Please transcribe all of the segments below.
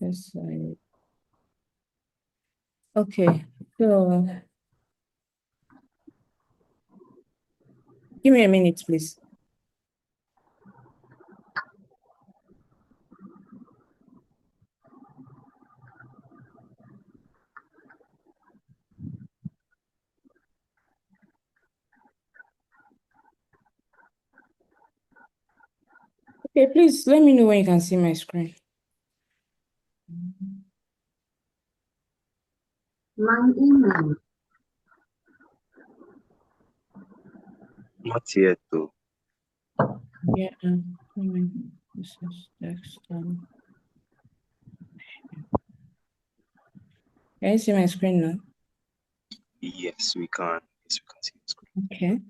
Yes. Okay. So give me a minute, please. Okay, please let me know when you can see my screen. My email. Not yet, though. Yeah. This is text. Can you see my screen now? Yes, we can. Yes, we can see the screen. Okay.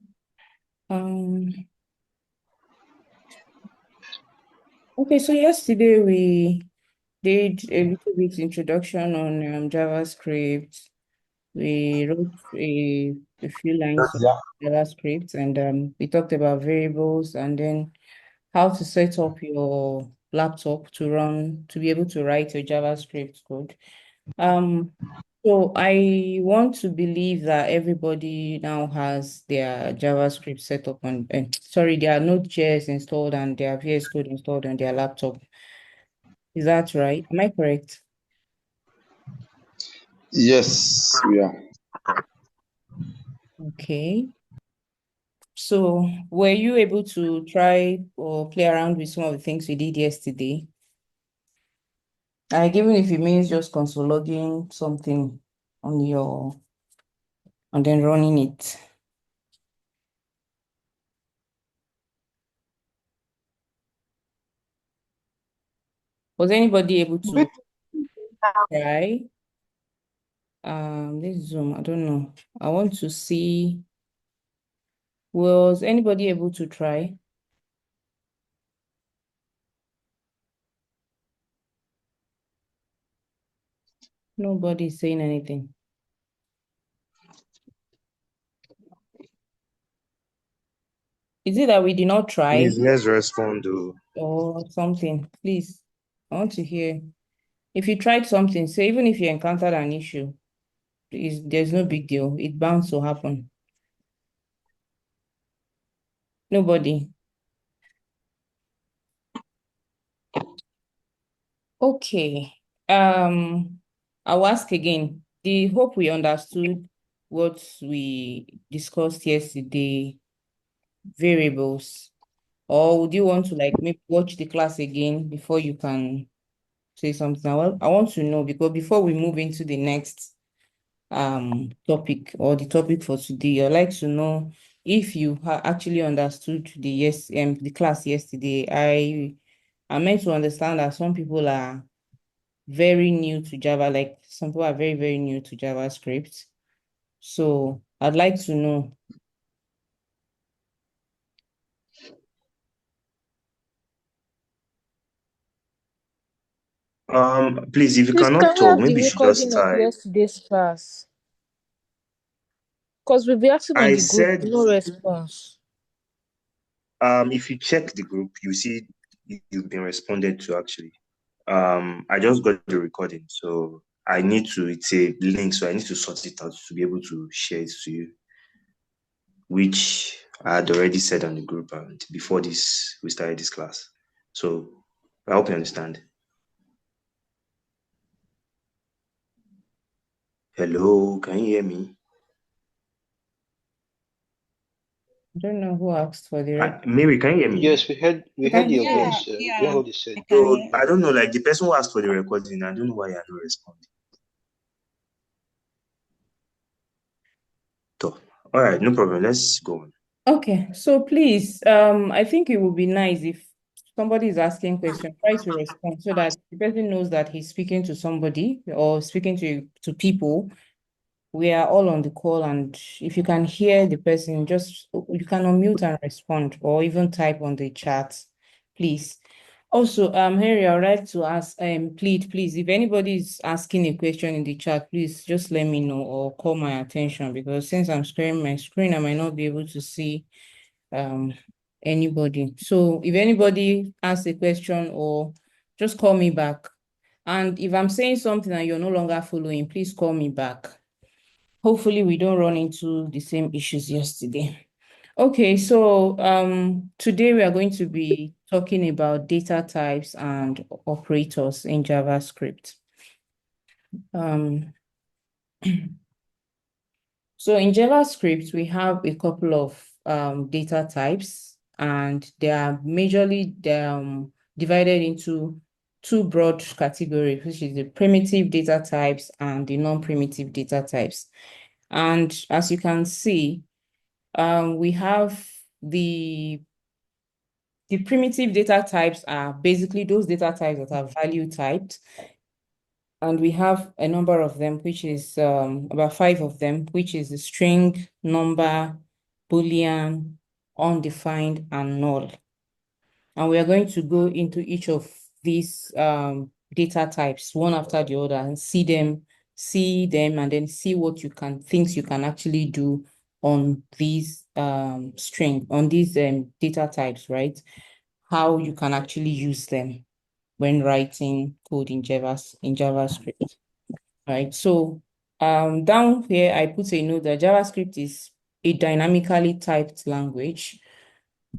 Okay, so yesterday we did a little bit introduction on JavaScript. We wrote a few lines of JavaScript, and we talked about variables and then how to set up your laptop to be able to write your JavaScript code. So I want to believe that everybody now has their JavaScript set up on, sorry, their Node.js installed and their VS Code installed on their laptop. Is that right? Am I correct? Yes, we are. Okay. So were you able to try or play around with some of the things we did yesterday? Even if it means just console logging something on and then running it. Was anybody able to try? This Zoom, I don't know. I want to see, was anybody able to try? Nobody is saying anything. Is it that we did not try Please, let's respond, though. or something? Please, I want to hear. If you tried something, say even if you encountered an issue, there's no big deal. It bound to happen. Nobody. Okay. I'll ask again. The hope we understood what we discussed yesterday, variables, or would you want to like maybe watch the class again before you can say something? I want to know because before we move into the next topic or the topic for today, I'd like to know if you actually understood the class yesterday. I meant to understand that some people are very new to Java, like some people are very, very new to JavaScript. So I'd like to know. Please, if you Please, cannot can we talk, have the maybe you should just recording of type. yesterday's class? Because we've been asking on I the group, said, no response. if you check the group, you see you've been responded to actually. I just got the recording, so it's a link, so I need to sort it out to be able to share it to you, which I had already said on the group and before we started this class. So I hope you understand. Hello, can you hear me? I don't know who asked for the record. Mary, can you hear me? Yes, we heard your voice. We heard what you said. So I don't know, like the person who asked for the recording, I don't know why you're not responding. So, all right, no problem. Let's go on. Okay, so please, I think it would be nice if somebody is asking question, try to respond so that the person knows that he's speaking to somebody or speaking to people. We are all on the call, and if you can hear the person, just you can unmute and respond or even type on the chat, please. Also, Henry, I would like to ask, please, if anybody is asking a question in the chat, please just let me know or call my attention because since I'm sharing my screen, I might not be able to see anybody. So if anybody asks a question or just call me back, And if I'm saying something and you're no longer following, please call me back. Hopefully we don't run into the same issues yesterday. Okay, so today we are going to be talking about data types and operators in JavaScript. So in JavaScript, we have a couple of data types, and they are majorly divided into two broad categories, which is the primitive data types and the non-primitive data types. And as you can see, we have the primitive data types are basically those data types that are value typed. And we have a number of them, which is about 5 of them, which is the string, number, Boolean, undefined, and null. And we are going to go into each of these data types one after the other and see them, and then see what things you can actually do on these on these data types, right? How you can actually use them when writing code in JavaScript, right? So down here, I put a note that JavaScript is a dynamically typed language,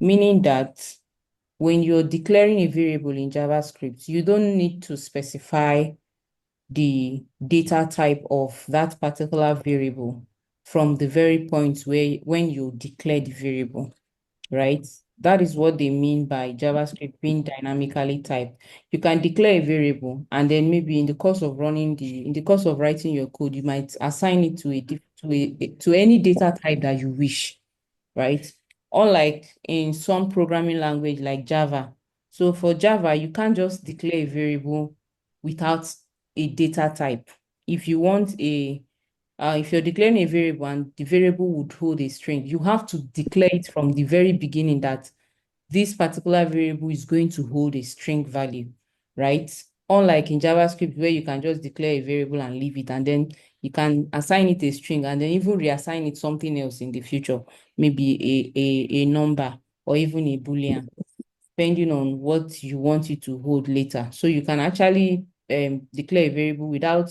meaning that when you're declaring a variable in JavaScript, you don't need to specify the data type of that particular variable from the very point when you declare the variable, right? That is what they mean by JavaScript being dynamically typed. You can declare a variable, and then maybe in the course of writing your code, you might assign it to any data type that you wish, right? Unlike in some programming language like Java. So for Java, you can't just declare a variable without a data type. If you want if you're declaring a variable and the variable would hold a string, you have to declare it from the very beginning that this particular variable is going to hold a string value, right? Unlike in JavaScript, where you can just declare a variable and leave it, and then you can assign it a string and then even reassign it something else in the future, maybe a number or even a Boolean, depending on what you want it to hold later. So you can actually declare a variable without.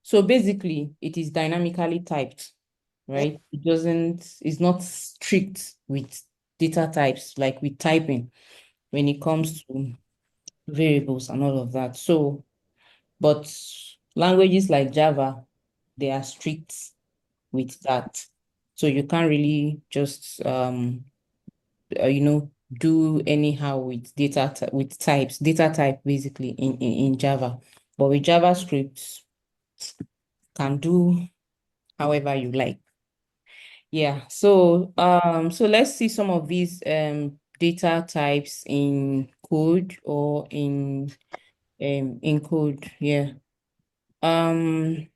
So basically, it is dynamically typed, right? It's not strict with data types like with typing when it comes to variables and all of that. So, but languages like Java, they are strict with that. So you can't really just do anyhow with with data type basically in Java. But with JavaScript, can do however you like. Yeah, so let's see some of these data types in code or in code. Yeah. Um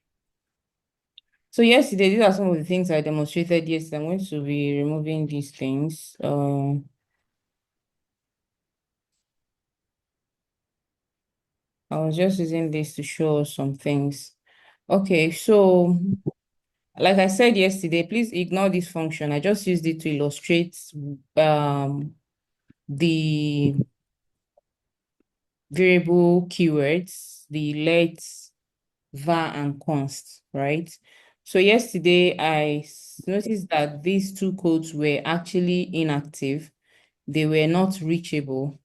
so yesterday, these are some of the things I demonstrated yesterday. I'm going to be removing these things. I was just using this to show some things. Okay, so like I said yesterday, please ignore this function. I just used it to illustrate the variable keywords, the let, var, and const, right? So yesterday, I noticed that these two codes were actually inactive. They were not reachable.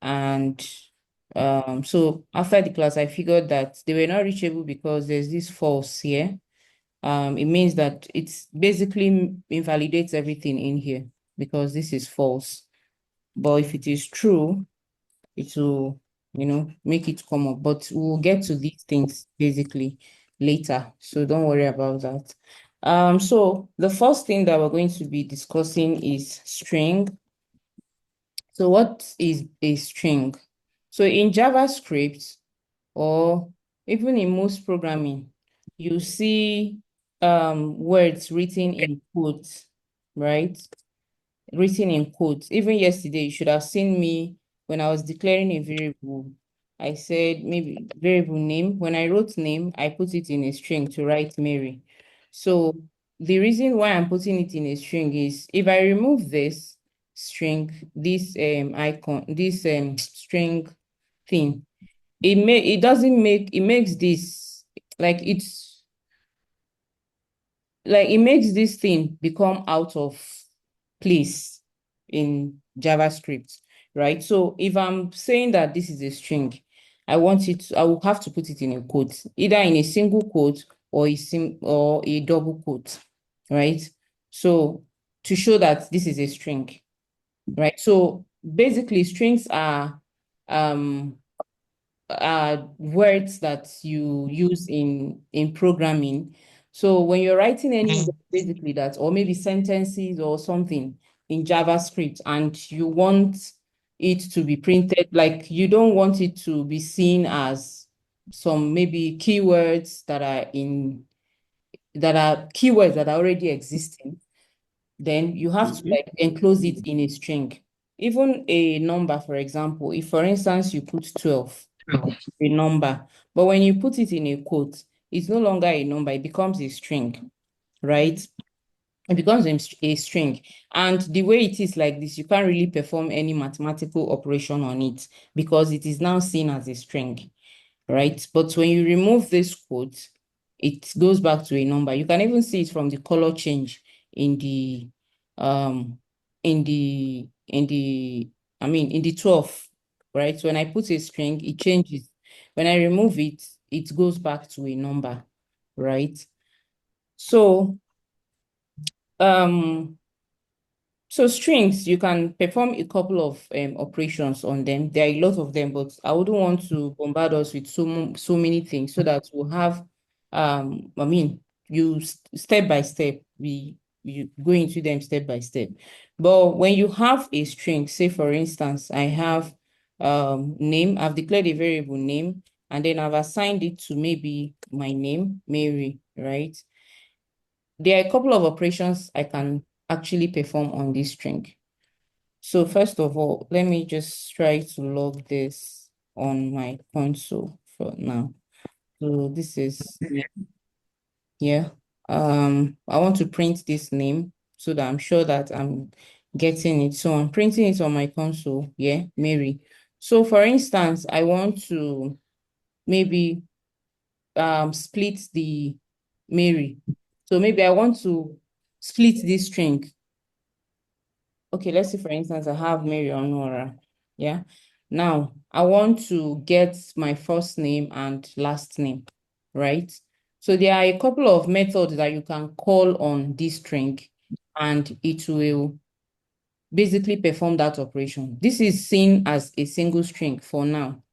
And so after the class, I figured that they were not reachable because there's this false here. It means that it's basically invalidates everything in here because this is false. But if it is true, it will, make it come up. But we'll get to these things basically later. So don't worry about that. So the first thing that we're going to be discussing is string. So what is a string? So in JavaScript, or even in most programming, you see words written in quotes, right? Written in quotes. Even yesterday, you should have seen me when I was declaring a variable. I said maybe variable name. When I wrote name, I put it in a string to write Mary. So the reason why I'm putting it in a string is if I remove this string, this icon, this string thing, it makes this like it makes this thing become out of place in JavaScript, right? So if I'm saying that this is a string, I will have to put it in a quote, either in a single quote or or a double quote, right? So to show that this is a string, right? So basically strings um words that you use in programming. So when you're writing any word, basically that, or maybe sentences or something in JavaScript, and you want it to be printed, like you don't want it to be seen as some maybe keywords that are keywords that are already existing, then you have to like enclose it in a string. Even a number, for example, if for instance you put 12, a number, but when you put it in a quote, it's no longer a number, it becomes a string, right? It becomes a string. And the way it is like this, you can't really perform any mathematical operation on it because it is now seen as a string, right? But when you remove this quote, it goes back to a number. You can even see it from the color change in the um in the 12, right? So when I put a string, it changes. When I remove it, it goes back to a number, right? So um so strings, you can perform a couple of operations on them. There are a lot of them, but I wouldn't want to bombard us with so many things so that we'll have, you step by step, you go into them step by step. But when you have a string, say for instance, I have name, I've declared a variable name, and then I've assigned it to maybe my name, Mary, right? There are a couple of operations I can actually perform on this string. So first of all, let me just try to log this on my console for now. So this is yeah. I want to print this name so that I'm sure that I'm getting it. So I'm printing it on my console. Yeah, Mary. So for instance, I want to maybe split the Mary. So maybe I want to split this string. Okay, let's say for instance, I have Mary or Nora. Yeah. Now I want to get my first name and last name, right? So there are a couple of methods that you can call on this string and it will basically perform that operation. This is seen as a single string for now.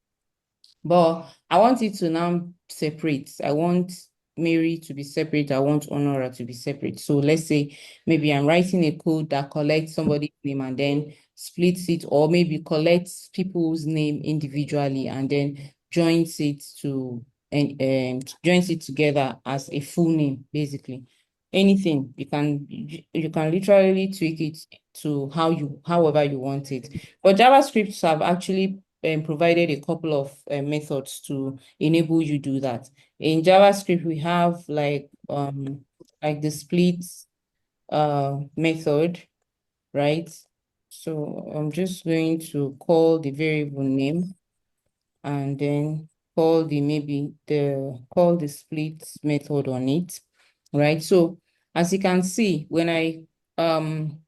But I want it to now separate. I want Mary to be separate. I want Honora to be separate. So let's say maybe I'm writing a code that collects somebody's name and then splits it, or maybe collects people's name individually and then joins it to and joins it together as a full name, basically. Anything you can literally tweak it to however you want it. But JavaScripts have actually provided a couple of methods to enable you do that. In JavaScript, we have like the split method, right? So I'm just going to call the variable name and then call the split method on it, right? So as you can see, um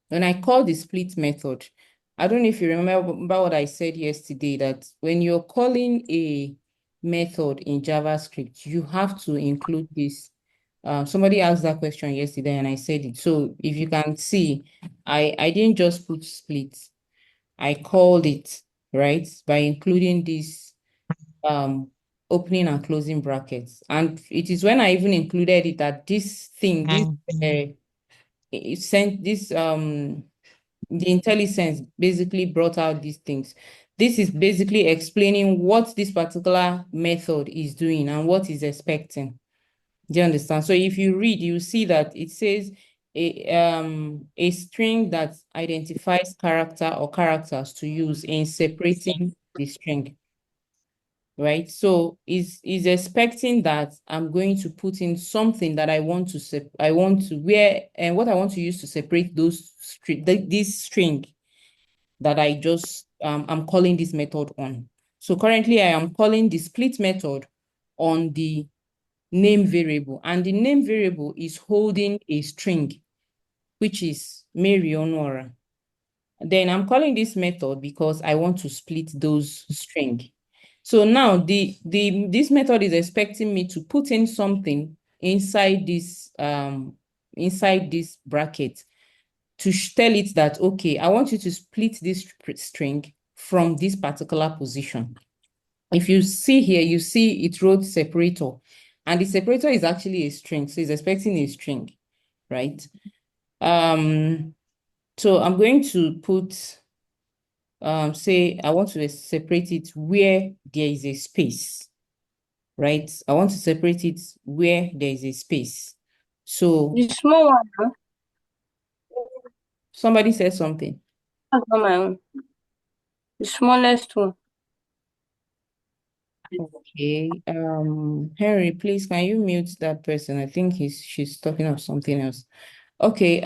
when I call the split method, I don't know if you remember what I said yesterday, that when you're calling a method in JavaScript, you have to include this. Somebody asked that question yesterday and I said it. So if you can see, I didn't just put split. I called it, right, by including this opening and closing brackets. And it is when I even included it that this thing, it sent this the IntelliSense basically brought out these things. This is basically explaining what this particular method is doing and what is expecting. Do you understand? So if you read, you see that it says a string that identifies character or characters to use in separating the string, right? So is expecting that I'm going to put in something that I want to where and what I want to use to separate this string that I'm calling this method on. So currently I am calling the split method on the name variable, and the name variable is holding a string, which is Mary Onora. Then I'm calling this method because I want to split those string. So now this method is expecting me to put in something inside this bracket to tell it that, okay, I want you to split this string from this particular position. If you see here, you see it wrote separator, and the separator is actually a string, so it's expecting a string, right? So I'm going to put say I want to separate it where there is a space, right? I want to separate it where there is a space. So The small one, huh? somebody said something. That's not my own. The smallest one. Okay. Henry, please, can you mute that person? I think she's talking of something else. Okay.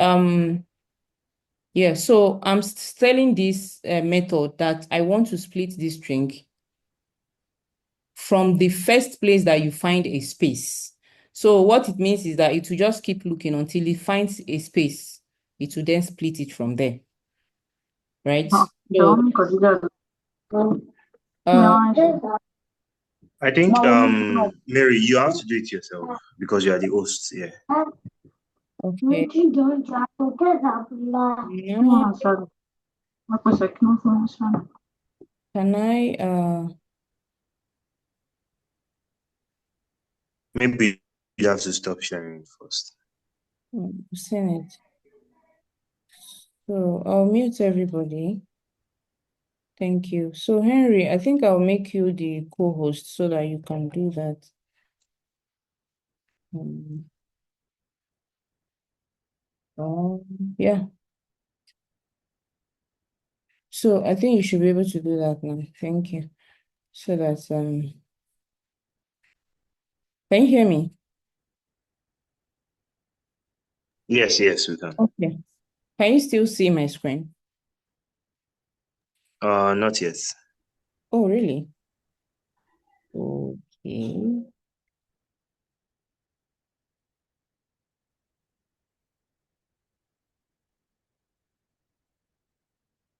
Yeah, so I'm telling this method that I want to split this string from the first place that you find a space. So what it means is that it will just keep looking until it finds a space. It will then split it from there, right? So, I think Mary, you have to do it yourself because you are the host. Yeah. okay. Can I Maybe you have to stop sharing first. send it? So I'll mute everybody. Thank you. So Henry, I think I'll make you the co-host so that you can do that. Yeah. So I think you should be able to do that now. Thank you. So that can you hear me? Yes, we can. Okay. Can you still see my screen? Not yet. Oh, really? Okay.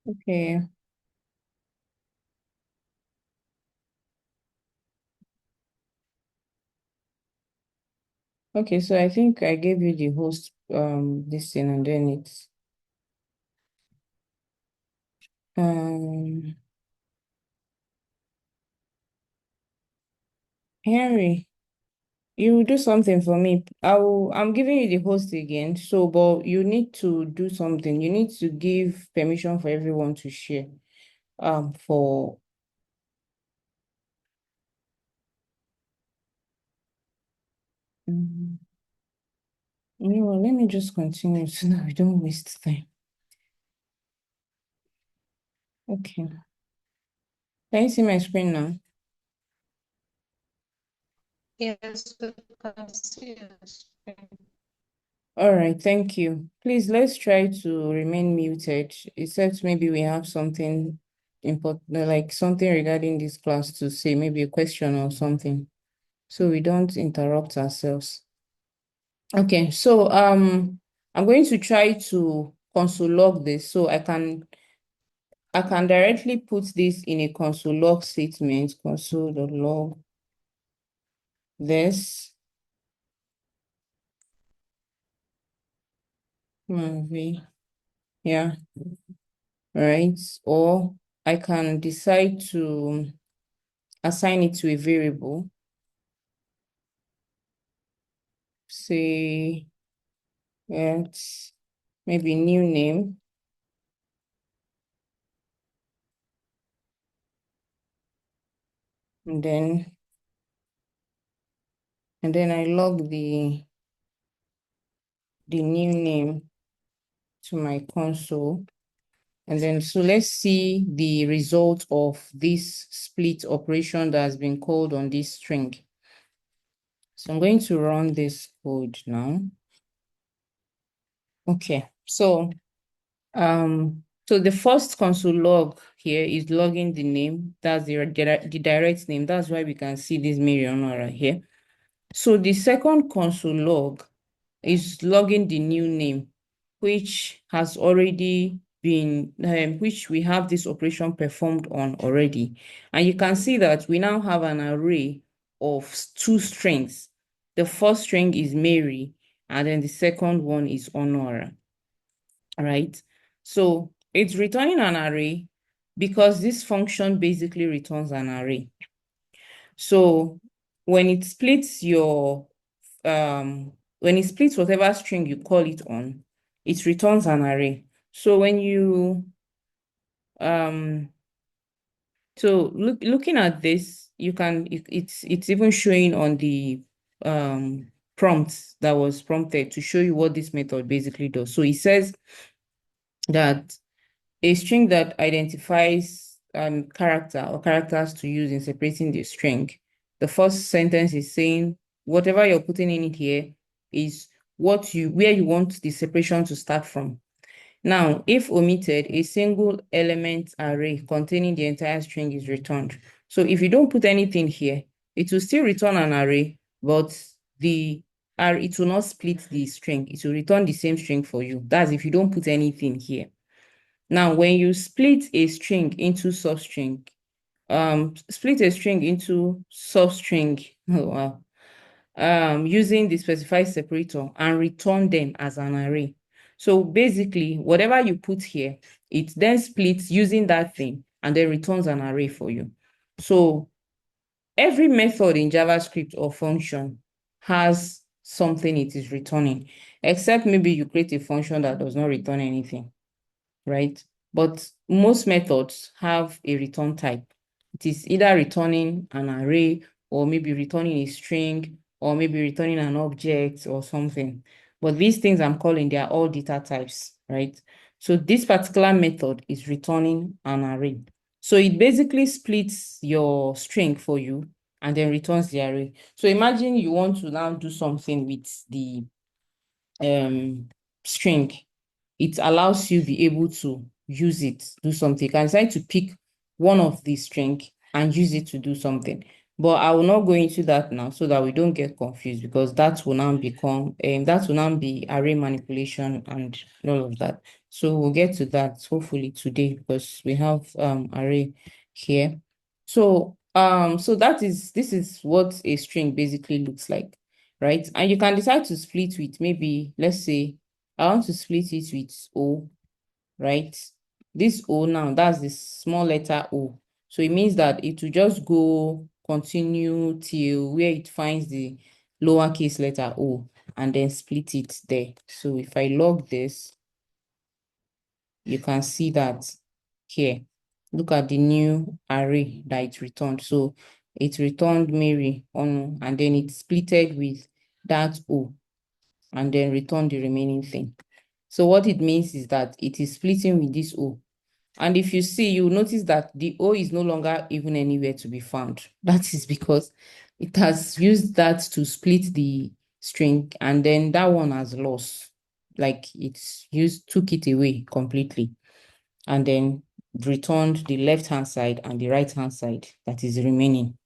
Okay. Okay, so I think I gave you the host this thing, and then it's Henry, you do something for me. I'm giving you the host again. So, but you need to do something. You need to give permission for everyone to share. For you know, let me just continue so that we don't waste time. Okay. Can you see my screen now? Yes, we can see your screen. All right, thank you. Please, let's try to remain muted, except maybe we have something important, like something regarding this class to say, maybe a question or something, so we don't interrupt ourselves. Okay, so I'm going to try to console log this so I can directly put this in a console log statement, console.log this. Yeah, right. Or I can decide to assign it to a variable. Say it's maybe new name. And then I log the new name to my console. And then so let's see the result of this split operation that has been called on this string. So I'm going to run this code now. Okay, so So the first console log here is logging the name. That's the direct name. That's why we can see this Marion right here. So the second console log is logging the new name, which has already been, which we have this operation performed on already. And you can see that we now have an array of 2 strings. The first string is Mary, and then the second one is Honora, right? So it's returning an array because this function basically returns an array. So when it splits when it splits whatever string you call it on, it returns an array. So when you looking at this, you can it's even showing on the prompt that was prompted to show you what this method basically does. So it says that a string that identifies character or characters to use in separating the string. The first sentence is saying whatever you're putting in it here is where you want the separation to start from. Now, if omitted, a single element array containing the entire string is returned. So if you don't put anything here, it will still return an array, but it will not split the string. It will return the same string for you. That's if you don't put anything here. Now, when you split a string into substring, split a string into substring, oh, wow, using the specified separator and return them as an array. So basically, whatever you put here, it then splits using that thing and then returns an array for you. So every method in JavaScript or function has something it is returning, except maybe you create a function that does not return anything, right? But most methods have a return type. It is either returning an array or maybe returning a string or maybe returning an object or something. But these things I'm calling, they are all data types, right? So this particular method is returning an array. So it basically splits your string for you and then returns the array. So imagine you want to now do something with the string. It allows you be able to use it, do something. You can decide to pick one of the string and use it to do something. But I will not go into that now so that we don't get confused, because that will now be array manipulation and all of that. So we'll get to that hopefully today because we have array here. So this is what a string basically looks like, right? And you can decide to split with maybe, let's say, I want to split it with O, right? This O now, that's the small letter O. So it means that it will just continue till where it finds the lowercase letter O and then split it there. So if I log this, you can see that here. Look at the new array that it returned. So it returned Mary on, and then it splitted with that O and then returned the remaining thing. So what it means is that it is splitting with this O. And if you see, you notice that the O is no longer even anywhere to be found. That is because it has used that to split the string, and then that one has lost. Like took it away completely, and then returned the left-hand side and the right-hand side that is remaining.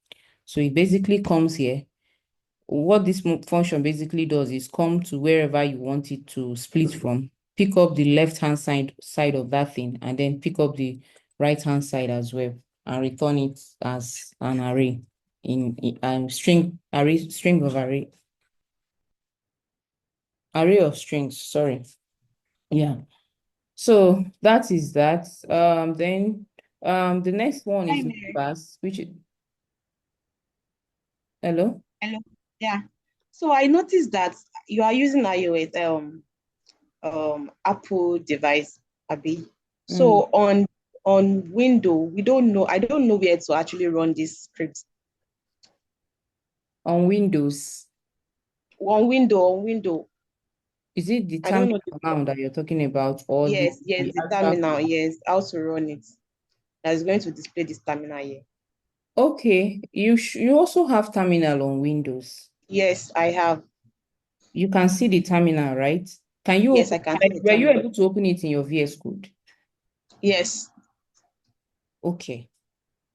So it basically comes here. What this function basically does is come to wherever you want it to split from, pick up the left-hand side of that thing, and then pick up the right-hand side as well, and return it as an array string of strings, sorry. Yeah. So that is that. Then the next one Hi, is Mary. class, which is hello. Hello. Yeah. So I noticed that you are using iOS Apple device, Abby. So on Windows, I don't know where to actually run this script. On Windows. On window. Is it the I don't know. terminal that you're talking about, or Yes, the the actual? terminal, yes. How to run it. That is going to display this terminal here. Okay, you also have terminal on Windows. Yes, I have. You can see the terminal, right? Can you Yes, I can see the were you terminal. able to open it in your VS Code? Yes. Okay.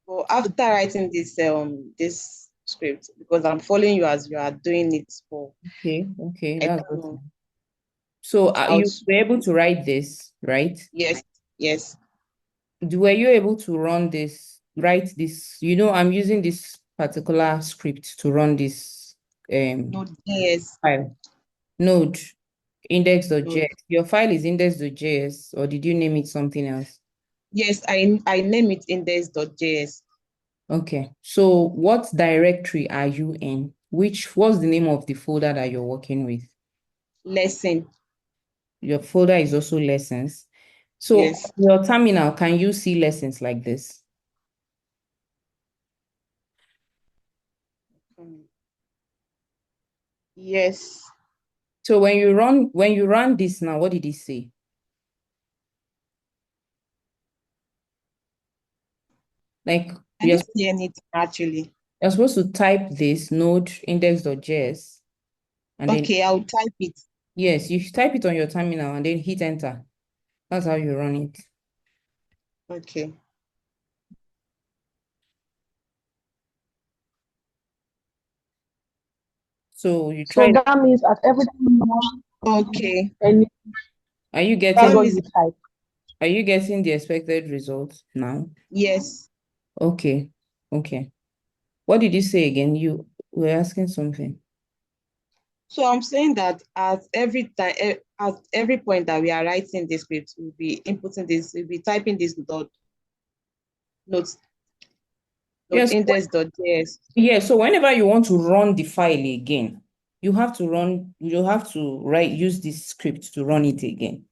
But after writing this script, because I'm following you as you are doing it for, Okay, I that's don't good. know. So I'll, you were able to write this, right? yes, yes. Were you able to write this? I'm using this particular script to run this No, yes. file. Node No, index.js. Your file is index.js, or did you name it something else? yes, I name it index.js. Okay. So what directory are you in? What's the name of the folder that you're working with? Lesson. Your folder is also lessons. So Yes. your terminal, can you see lessons like this? Yes. So when you run this now, what did it say? Like I you're, don't see anything actually. you're supposed to type this node index.js, and then Okay, I'll type it. yes, you should type it on your terminal and then hit enter. That's how you run it. Okay. So you So try. that means at every time you want Okay. any, Are you that's getting what Promise. you type. are you getting the expected results now? Yes. Okay. Okay. What did you say again? You were asking something. So I'm saying that at every time, at every point that we are writing this script, we'll be inputting this, we'll be typing this notes, Yes. index.js. Yeah, so whenever you want to run the file again, you have to use this script to run it again.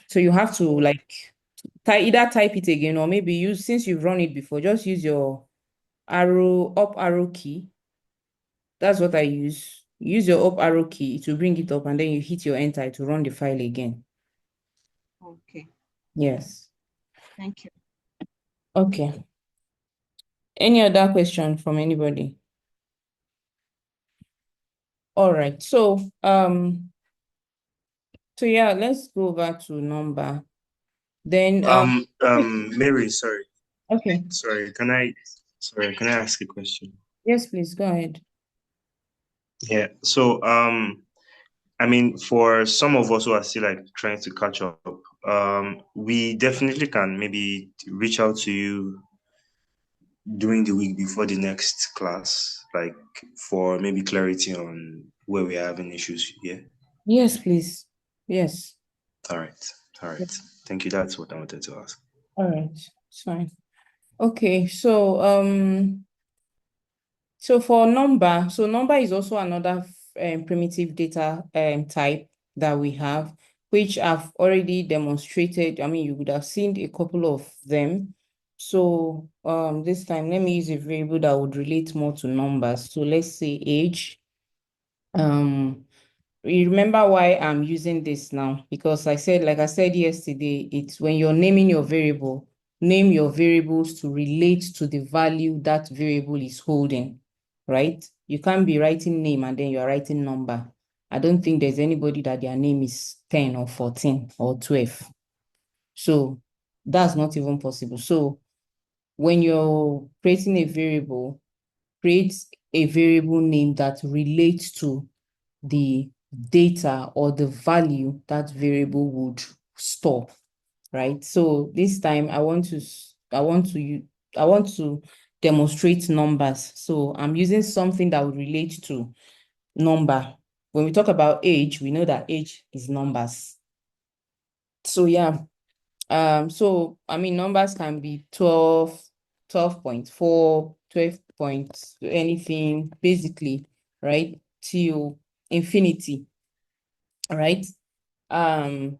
So you have to either type it again, or maybe since you've run it before, just use your up arrow key. That's what I use. Use your up arrow key to bring it up, and then you hit your enter to run the file again. Okay. Yes. Thank you. Okay. Any other question from anybody? All right. So yeah, let's go back to number. Then Mary, sorry. okay. Can I ask a question? Yes, please go ahead. Yeah. So I mean, for some of us who are still trying to catch up, we definitely can maybe reach out to you during the week before the next class, for maybe clarity on where we are having issues. Yeah. Yes, please. Yes. All right. All right. Thank you. That's what I wanted to ask. All right. It's fine. Okay. So for number, number is also another primitive data type that we have, which I've already demonstrated. I mean, you would have seen a couple of them. So this time, let me use a variable that would relate more to numbers. So let's say age. You remember why I'm using this now? Because like I said yesterday, it's when you're naming your variable, name your variables to relate to the value that variable is holding, right? You can't be writing name and then you're writing number. I don't think there's anybody that their name is 10 or 14 or 12. So that's not even possible. So when you're creating a variable, create a variable name that relates to the data or the value that variable would store, right? So this time I want to demonstrate numbers. So I'm using something that would relate to number. When we talk about age, we know that age is numbers. So yeah, so I mean numbers can be 12, 12.4, 12 point anything, basically, right? Till infinity. All right. And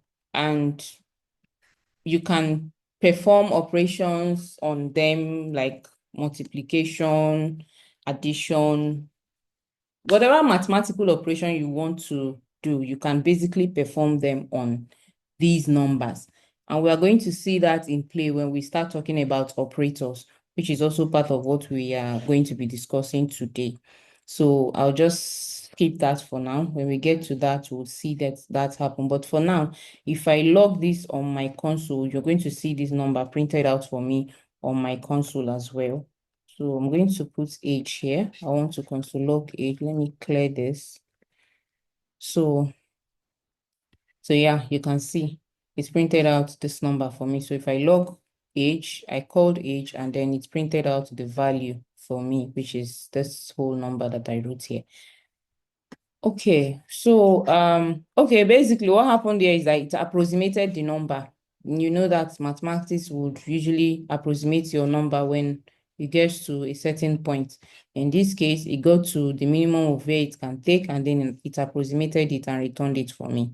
you can perform operations on them like multiplication, addition, whatever mathematical operation you want to do, you can basically perform them on these numbers. And we are going to see that in play when we start talking about operators, which is also part of what we are going to be discussing today. So I'll just skip that for now. When we get to that, we'll see that happen. But for now, if I log this on my console, you're going to see this number printed out for me on my console as well. So I'm going to put age here. I want to console log age. Let me clear this. So yeah, you can see it's printed out this number for me. So if I log age, I called age, and then it's printed out the value for me, which is this whole number that I wrote here. Okay, so basically what happened there is that it approximated the number. You know that mathematics would usually approximate your number when it gets to a certain point. In this case, it got to the minimum of where it can take, and then it approximated it and returned it for me.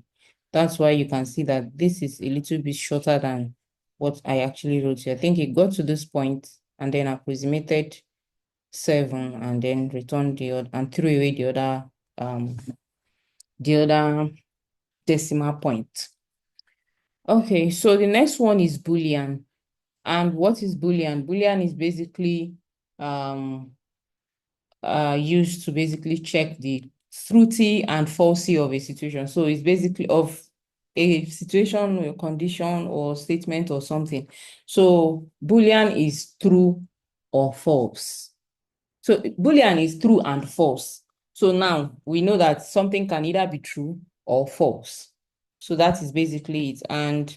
That's why you can see that this is a little bit shorter than what I actually wrote here. I think it got to this point and then approximated 7 and then returned the other and threw away the other decimal point. Okay, so the next one is Boolean. And what is Boolean? Boolean is basically used to basically check the truthy and falsy of a situation. So it's basically of a situation or condition or statement or something. So Boolean is true or false. So Boolean is true and false. So now we know that something can either be true or false. So that is basically it. And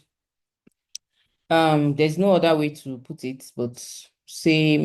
there's no other way to put it, but say